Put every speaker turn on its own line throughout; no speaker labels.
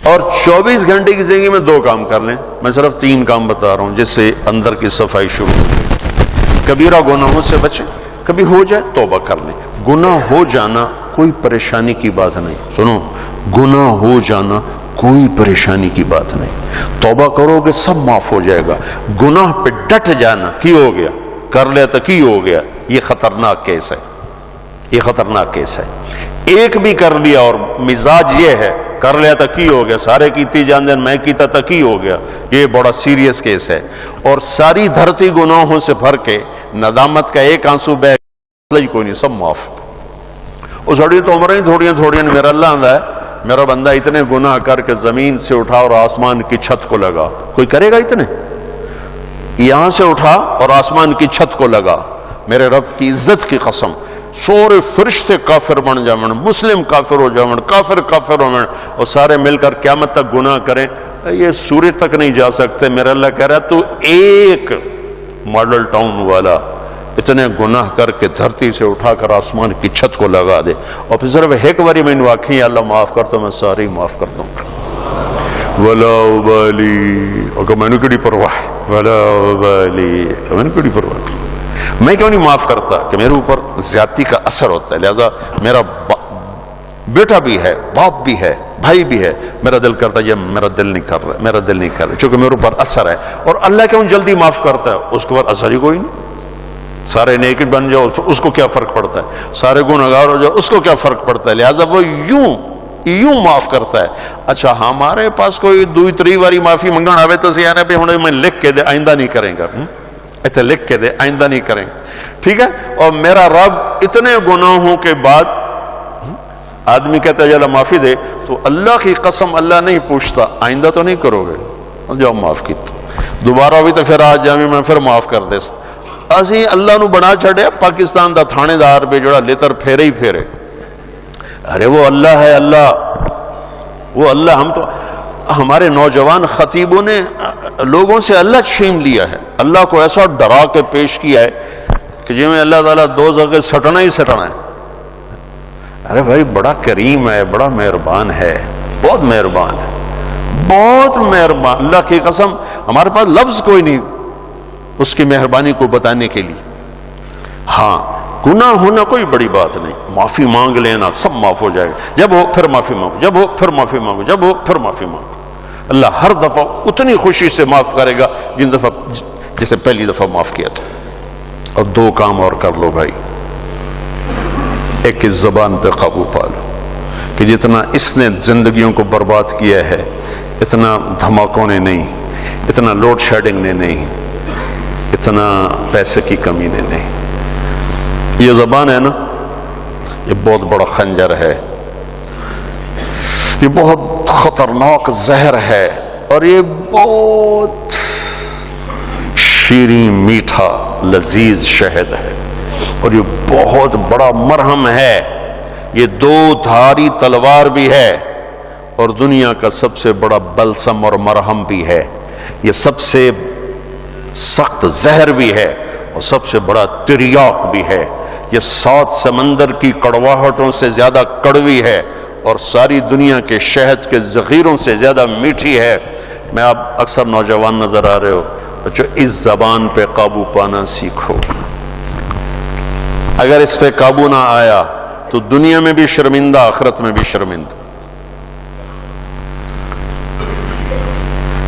اور 24 گھنٹے کی زندگی میں 2 کام کر لیں. میں صرف 3 کام بتا رہا ہوں جس سے اندر کی صفائی شروع ہو. کبیرہ گناہوں سے بچیں. کبھی ہو جائے توبہ کر لیں. گناہ ہو جانا کوئی پریشانی کی بات نہیں. سنو، گناہ ہو جانا کوئی پریشانی کی بات نہیں. توبہ کرو گے سب معاف ہو جائے گا. گناہ پہ ڈٹ جانا، کی ہو گیا کر لیا تو کی ہو گیا، یہ خطرناک کیس ہے. یہ خطرناک کیس ہے. ایک بھی کر لیا اور مزاج یہ ہے کر لیا تو کی ہو گیا، سارے کیتی جان دین میں کیتا تو کی ہو گیا، یہ بڑا سیریس کیس ہے. اور ساری دھرتی گناہوں سے بھر کے ندامت کا ایک آنسو بہ کوئی نہیں، سب معاف. اس گھڑی تو عمریں تھوڑیاں میرا اللہ آندہ ہے، میرا بندہ اتنے گناہ کر کے زمین سے اٹھا اور آسمان کی چھت کو لگا. کوئی کرے گا اتنے؟ یہاں سے اٹھا اور آسمان کی چھت کو لگا. میرے رب کی عزت کی قسم، سورے فرشتے کافر بن جاون، مسلم کافر ہو جاون، کافر ہو جاون، اور سارے مل کر قیامت تک گناہ کریں، یہ سورج تک نہیں جا سکتے. میرا اللہ کہہ رہا ہے تو ایک ماڈل ٹاؤن والا اتنے گناہ کر کے دھرتی سے اٹھا کر آسمان کی چھت کو لگا دے، اور پھر صرف ایک باری میں واقعی اللہ معاف کر تو میں سارے معاف کر دوں گا. ولا ابالی، اور میں نے کیڑی پرواہ، ولا ابالی، میں نے کیڑی پرواہ. میں کیوں نہیں معاف کرتا کہ میرے اوپر زیادتی کا اثر ہوتا ہے. لہذا میرا بیٹا بھی ہے، باپ بھی ہے، بھائی بھی ہے، میرا دل کرتا ہے یہ میرا دل نہیں کر رہا چونکہ میرے اوپر اثر ہے. اور اللہ کیوں جلدی معاف کرتا ہے؟ اس کے اوپر اثر ہی کوئی نہیں. سارے نیک بن جاؤ اس کو کیا فرق پڑتا ہے، سارے گنہگار ہو جاؤ اس کو کیا فرق پڑتا ہے. لہذا وہ یوں معاف کرتا ہے. اچھا ہمارے پاس کوئی 2-3 باری معافی منگن آوے تو سیانے پہ ہوں میں لکھ کے دے آئندہ نہیں کریں گا، ایتھے لکھ کے دے آئندہ نہیں کریں گے، ٹھیک ہے. اور میرا رب اتنے گناہوں کے بعد آدمی کہتا ہے اللہ معافی دے، تو اللہ کی قسم اللہ نہیں پوچھتا آئندہ تو نہیں کرو گے، جو معاف کیتا دوبارہ ہوئی تو پھر آج جامع میں پھر معاف کر دے. اسی اللہ نو بنا چھڑیا پاکستان دا تھانے دار بے جڑا لیتر پھیرے ہی پھیرے. ارے وہ اللہ ہے، وہ اللہ. ہم تو ہمارے نوجوان خطیبوں نے لوگوں سے اللہ چھین لیا ہے، اللہ کو ایسا ڈرا کے پیش کیا ہے کہ جی میں اللہ تعالیٰ دوزخ کے سٹنا ہی سٹنا ہے. ارے بھائی بڑا کریم ہے، بڑا مہربان ہے، بہت مہربان ہے، بہت مہربان. اللہ کی قسم ہمارے پاس لفظ کوئی نہیں اس کی مہربانی کو بتانے کے لیے. ہاں گناہ ہونا کوئی بڑی بات نہیں، معافی مانگ لینا سب معاف ہو جائے گا. جب ہو پھر معافی مانگو، جب ہو پھر معافی مانگو، جب ہو پھر معافی مانگو. اللہ ہر دفعہ اتنی خوشی سے معاف کرے گا جن دفعہ جیسے پہلی دفعہ معاف کیا تھا. اور 2 کام اور کر لو بھائی. ایک اس زبان پہ قابو پا لو کہ جتنا اس نے زندگیوں کو برباد کیا ہے اتنا دھماکوں نے نہیں، اتنا لوڈ شیڈنگ نے نہیں، اتنا پیسے کی کمی نے نہیں. یہ زبان ہے نا، یہ بہت بڑا خنجر ہے، یہ بہت خطرناک زہر ہے، اور یہ بہت شیریں میٹھا لذیذ شہد ہے، اور یہ بہت بڑا مرہم ہے. یہ 2 دھاری تلوار بھی ہے اور دنیا کا سب سے بڑا بلسم اور مرہم بھی ہے. یہ سب سے سخت زہر بھی ہے اور سب سے بڑا تریاق بھی ہے. یہ 7 سمندر کی کڑواہٹوں سے زیادہ کڑوی ہے اور ساری دنیا کے شہد کے ذخیروں سے زیادہ میٹھی ہے. میں آپ اکثر نوجوان نظر آ رہے ہو بچو، اس زبان پہ قابو پانا سیکھو. اگر اس پہ قابو نہ آیا تو دنیا میں بھی شرمندہ، آخرت میں بھی شرمندہ.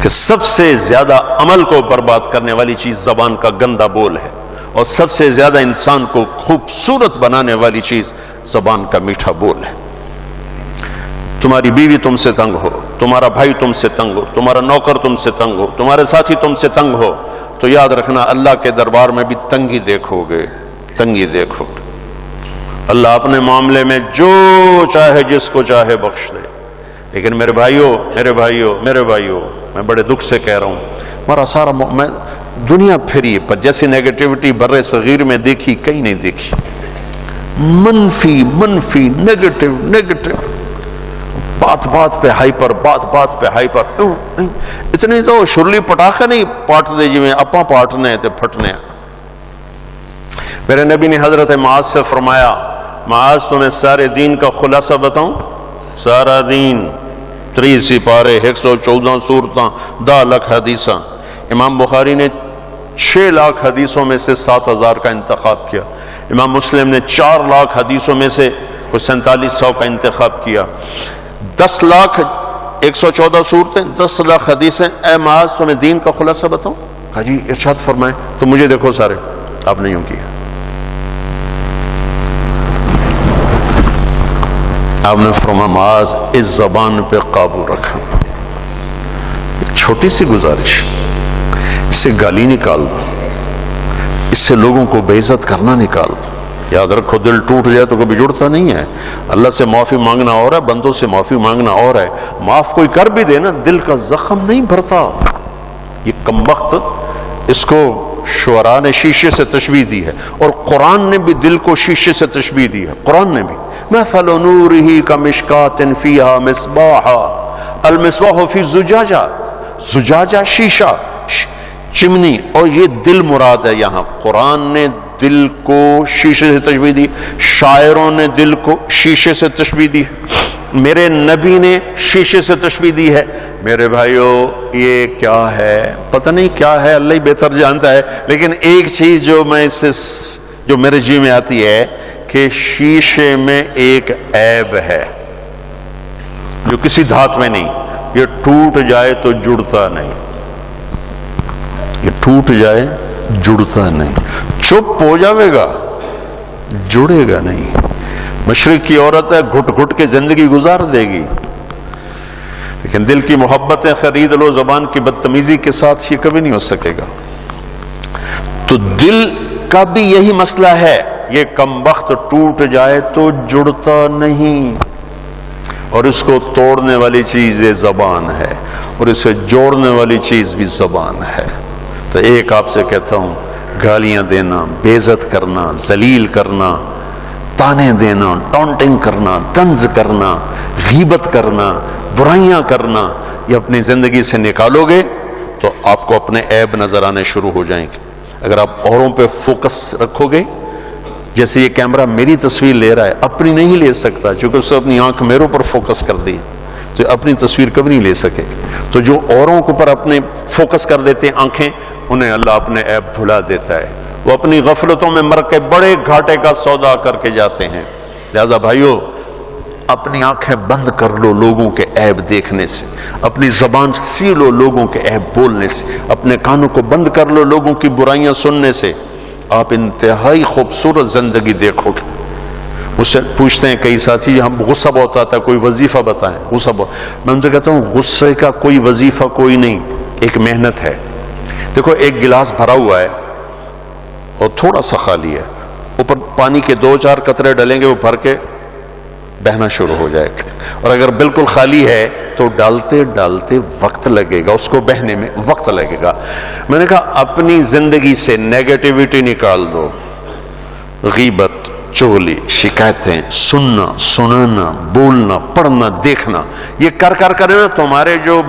کہ سب سے زیادہ عمل کو برباد کرنے والی چیز زبان کا گندا بول ہے، اور سب سے زیادہ انسان کو خوبصورت بنانے والی چیز زبان کا میٹھا بول ہے. تمہاری بیوی تم سے تنگ ہو، تمہارا بھائی تم سے تنگ ہو، تمہارا نوکر تم سے تنگ ہو، تمہارے ساتھی تم سے تنگ ہو، تو یاد رکھنا اللہ کے دربار میں بھی تنگی دیکھو گے، تنگی دیکھو گے. اللہ اپنے معاملے میں جو چاہے جس کو چاہے بخش دے. لیکن میرے بھائیوں میں بڑے دکھ سے کہہ رہا ہوں، ہمارا سارا میں دنیا پھری پر جیسی نیگیٹیوٹی بر صغیر میں دیکھی کہیں نہیں دیکھی. منفی نیگیٹو، بات بات پہ ہائپر، بات بات پہ ہائپر. اتنی تو شرلی پٹاخے نہیں پاٹ دے جی میں اپا پاٹنے تے پھٹنے. میرے نبی نے حضرت معاذ سے فرمایا، معاذ تمہیں سارے دین کا خلاصہ بتاؤں؟ سارا دین 30 پارے 114 سورتاں 10 لاکھ حدیثاں. امام بخاری نے 6 لاکھ حدیثوں میں سے 7000 کا انتخاب کیا. امام مسلم نے 4 لاکھ حدیثوں میں سے 4700 کا انتخاب کیا. 10 لاکھ 114 صورتیں 10 لاکھ حدیثیں. اے معاذ تمہیں دین کا خلاصہ بتاؤں؟ کہا جی ارشاد فرمائیں. تو مجھے دیکھو سارے. آپ نے یوں کیا. آپ نے فرمایا معاذ اس زبان پہ قابو رکھا. ایک چھوٹی سی گزارش، اس سے گالی نکال دو، اس سے لوگوں کو بے عزت کرنا نکال دو. یاد رکھو دل ٹوٹ جائے تو کبھی جڑتا نہیں ہے. اللہ سے معافی مانگنا اور ہے، بندوں سے معافی مانگنا اور ہے. معاف کوئی کر بھی دے نا، دل کا زخم نہیں بھرتا. یہ کمبخت، اس کو شعراء نے شیشے سے تشبیہ دی ہے، اور قرآن نے بھی دل کو شیشے سے تشبیہ دی ہے. قرآن نے بھی مثل نورہ کمشکات فیہا مصباح المصباح فی زجاجہ. زجاجہ شیشہ، چمنی، اور یہ دل مراد ہے. یہاں قرآن نے دل کو شیشے سے تشبیہ دی، شاعروں نے دل کو شیشے سے تشبیہ دی، میرے نبی نے شیشے سے تشبیہ دی ہے. میرے بھائیو یہ کیا ہے؟ پتہ نہیں کیا ہے، اللہ ہی بہتر جانتا ہے. لیکن ایک چیز جو میں اس سے جو میرے جی میں آتی ہے کہ شیشے میں ایک عیب ہے جو کسی دھات میں نہیں. یہ ٹوٹ جائے تو جڑتا نہیں. یہ ٹوٹ جائے جڑتا نہیں. چپ ہو جاوے گا، جڑے گا نہیں. مشرق کی عورت ہے، گھٹ گھٹ کے زندگی گزار دے گی، لیکن دل کی محبتیں خرید لو زبان کی بدتمیزی کے ساتھ، یہ کبھی نہیں ہو سکے گا. تو دل کا بھی یہی مسئلہ ہے. یہ کمبخت ٹوٹ جائے تو جڑتا نہیں، اور اس کو توڑنے والی چیز یہ زبان ہے، اور اسے جوڑنے والی چیز بھی زبان ہے. تو ایک آپ سے کہتا ہوں، گالیاں دینا، بے عزت کرنا، ذلیل کرنا، تانے دینا، ٹونٹنگ کرنا، طنز کرنا، غیبت کرنا، برائیاں کرنا، یہ اپنی زندگی سے نکالو گے تو آپ کو اپنے عیب نظر آنے شروع ہو جائیں گے. اگر آپ اوروں پہ فوکس رکھو گے، جیسے یہ کیمرہ میری تصویر لے رہا ہے، اپنی نہیں لے سکتا چونکہ اس نے اپنی آنکھ میرے پر فوکس کر دی، تو اپنی تصویر کبھی نہیں لے سکے. تو جو اوروں کے اوپر اپنے فوکس کر دیتے ہیں آنکھیں، انہیں اللہ اپنے عیب بھلا دیتا ہے. وہ اپنی غفلتوں میں مر کے بڑے گھاٹے کا سودا کر کے جاتے ہیں. لہذا بھائیو اپنی آنکھیں بند کر لو لوگوں کے عیب دیکھنے سے، اپنی زبان سی لو لوگوں کے عیب بولنے سے، اپنے کانوں کو بند کر لو لوگوں کی برائیاں سننے سے. آپ انتہائی خوبصورت زندگی دیکھو گے. مجھ سے پوچھتے ہیں کئی ساتھی، ہم غصہ بہت آتا ہے، کوئی وظیفہ بتائیں. غصہ بہت، میں ان سے کہتا ہوں غصے کا کوئی وظیفہ کوئی نہیں، ایک محنت ہے. دیکھو ایک گلاس بھرا ہوا ہے اور تھوڑا سا خالی ہے، اوپر پانی کے 2-4 قطرے ڈلیں گے، وہ بھر کے بہنا شروع ہو جائے گا. اور اگر بالکل خالی ہے تو ڈالتے ڈالتے وقت لگے گا، اس کو بہنے میں وقت لگے گا. میں نے کہا اپنی زندگی سے نیگیٹیوٹی نکال دو. غیبت، چغلی، شکایتیں، سننا، سنانا، بولنا، پڑھنا، دیکھنا، یہ کر نا تمہارے جو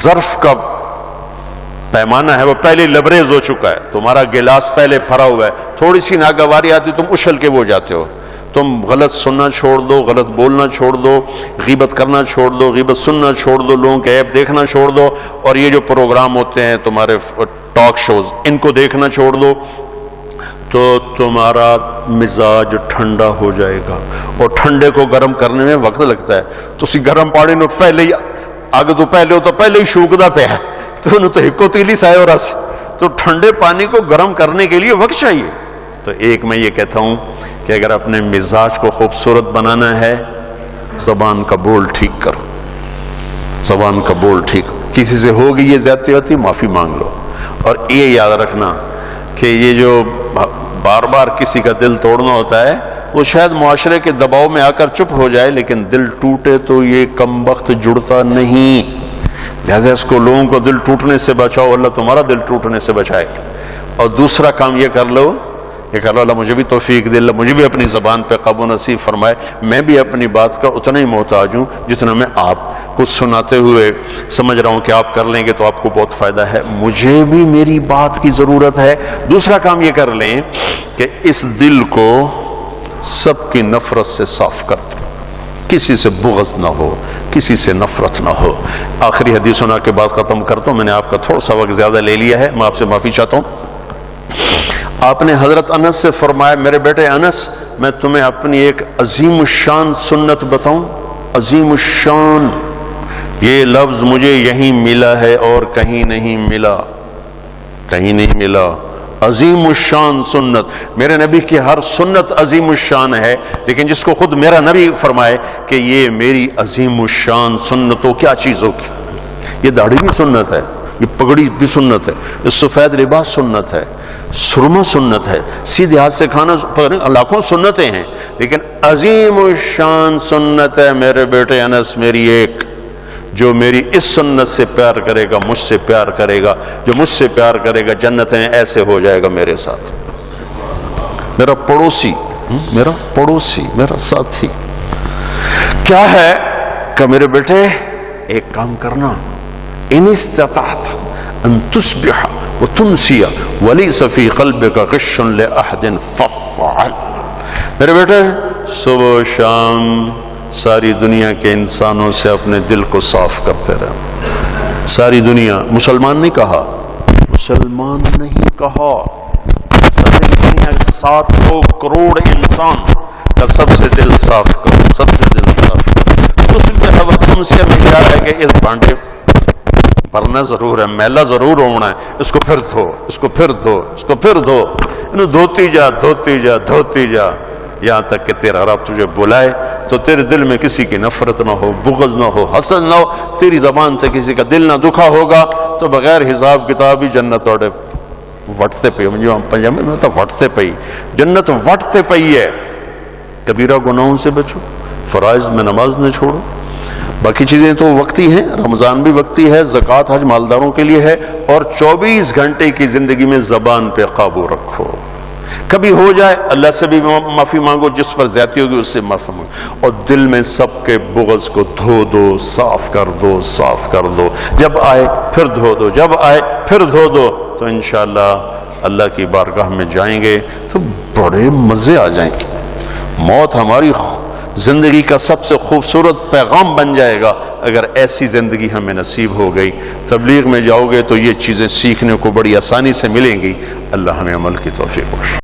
ظرف کا پیمانہ ہے وہ پہلے لبریز ہو چکا ہے. تمہارا گلاس پہلے بھرا ہوا ہے، تھوڑی سی ناگواری آتی تم اچھل کے وہ جاتے ہو. تم غلط سننا چھوڑ دو، غلط بولنا چھوڑ دو، غیبت کرنا چھوڑ دو، غیبت سننا چھوڑ دو، لوگوں کے عیب دیکھنا چھوڑ دو، اور یہ جو پروگرام ہوتے ہیں تمہارے ٹاک شوز، ان کو دیکھنا چھوڑ دو، تو تمہارا مزاج ٹھنڈا ہو جائے گا. اور ٹھنڈے کو گرم کرنے میں وقت لگتا ہے. تو اسی گرم پانی نو پہلے ہی اگ تو پہلے ہو تو پہلے ہی شوکدا پیا تو انہوں تو ہکو تیلی سائے اور اس تو ٹھنڈے پانی کو گرم کرنے کے لیے وقت چاہیے. تو ایک میں یہ کہتا ہوں کہ اگر اپنے مزاج کو خوبصورت بنانا ہے، زبان کا بول ٹھیک کرو. زبان کا بول ٹھیک، کسی سے ہوگی یہ زیادتی ہوتی معافی مانگ لو. اور یہ یاد رکھنا کہ یہ جو بار بار کسی کا دل توڑنا ہوتا ہے وہ شاید معاشرے کے دباؤ میں آ کر چپ ہو جائے، لیکن دل ٹوٹے تو یہ کم وقت جڑتا نہیں. لہذا اس کو لوگوں کو دل ٹوٹنے سے بچاؤ، اللہ تمہارا دل ٹوٹنے سے بچائے. اور دوسرا کام یہ کر لو، اللہ مجھے بھی توفیق دے، اللہ مجھے بھی اپنی زبان پہ قابو نصیب فرمائے. میں بھی اپنی بات کا اتنا ہی محتاج ہوں جتنا میں آپ کو سناتے ہوئے سمجھ رہا ہوں کہ آپ کر لیں گے تو آپ کو بہت فائدہ ہے. مجھے بھی میری بات کی ضرورت ہے. دوسرا کام یہ کر لیں کہ اس دل کو سب کی نفرت سے صاف کر دیں. کسی سے بغض نہ ہو، کسی سے نفرت نہ ہو۔ آخری حدیث سنا کے بعد ختم کرتا ہوں، میں نے آپ کا تھوڑا سا وقت زیادہ لے لیا ہے، میں آپ سے معافی چاہتا ہوں۔ آپ نے حضرت انس سے فرمایا، میرے بیٹے انس، میں تمہیں اپنی ایک عظیم الشان سنت بتاؤں؟ عظیم الشان، یہ لفظ مجھے یہیں ملا ہے اور کہیں نہیں ملا، کہیں نہیں ملا۔ عظیم الشان سنت، میرے نبی کی ہر سنت عظیم الشان ہے، لیکن جس کو خود میرا نبی فرمائے کہ یہ میری عظیم الشان سنت ہو، کیا چیز ہوگی؟ یہ داڑھی بھی سنت ہے، یہ پگڑی بھی سنت ہے، یہ سفید لباس سنت ہے، سرما سنت ہے، سیدھے ہاتھ سے کھانا، لاکھوں سنتیں ہیں، لیکن عظیم الشان سنت ہے میرے بیٹے انس میری ایک، جو میری اس سنت سے پیار کرے گا مجھ سے پیار کرے گا، جو مجھ سے پیار کرے گا جنتیں ایسے ہو جائے گا میرے ساتھ۔ میرا پڑوسی، میرا ساتھی کیا ہے کہ میرے بیٹے ایک کام کرنا، ان استطعت ان تصبح وتمسی وليس في قلبك غش لأحد فافعل۔ میرے بیٹے صبح و شام ساری دنیا کے انسانوں سے اپنے دل کو صاف کرتے رہے۔ ساری دنیا، مسلمان نہیں کہا، مسلمان نہیں کہا، ساری دنیا 700 کروڑ انسان کا سب سے دل صاف کرو، سب سے دل صاف کرو۔ اس میں تم سے کیا ہے کہ اس بانٹے بھرنا ضرور ہے، میلا ضرور ہونا ہے، اس کو پھر دھو، اس کو پھر دھو، اس کو پھر دھو، انہوں دھوتی جا دھوتی جا دھوتی جا، یہاں تک کہ تیرا رب تجھے بلائے تو تیرے دل میں کسی کی نفرت نہ ہو، بغض نہ ہو، حسد نہ ہو، تیری زبان سے کسی کا دل نہ دکھا ہوگا تو بغیر حساب کتاب ہی جنت توڑے وٹتے پئی، مجھے پنجابی میں ہوتا وٹتے پئی، جنت وٹتے پئی ہے۔ کبیرہ گناہوں سے بچو، فرائض میں نماز نہ چھوڑو، باقی چیزیں تو وقتی ہیں، رمضان بھی وقتی ہے، زکوٰۃ حج مالداروں کے لیے ہے، اور 24 گھنٹے کی زندگی میں زبان پہ قابو رکھو۔ کبھی ہو جائے اللہ سے بھی معافی مانگو، جس پر زیادتی ہوگی اس سے معافی مانگو، اور دل میں سب کے بغض کو دھو دو، صاف کر دو، صاف کر دو، جب آئے پھر دھو دو، جب آئے پھر دھو دو، تو انشاءاللہ اللہ کی بارگاہ میں جائیں گے تو بڑے مزے آ جائیں گے۔ موت ہماری زندگی کا سب سے خوبصورت پیغام بن جائے گا اگر ایسی زندگی ہمیں نصیب ہو گئی۔ تبلیغ میں جاؤ گے تو یہ چیزیں سیکھنے کو بڑی آسانی سے ملیں گی۔ اللہ ہمیں عمل کی توفیق بخشے۔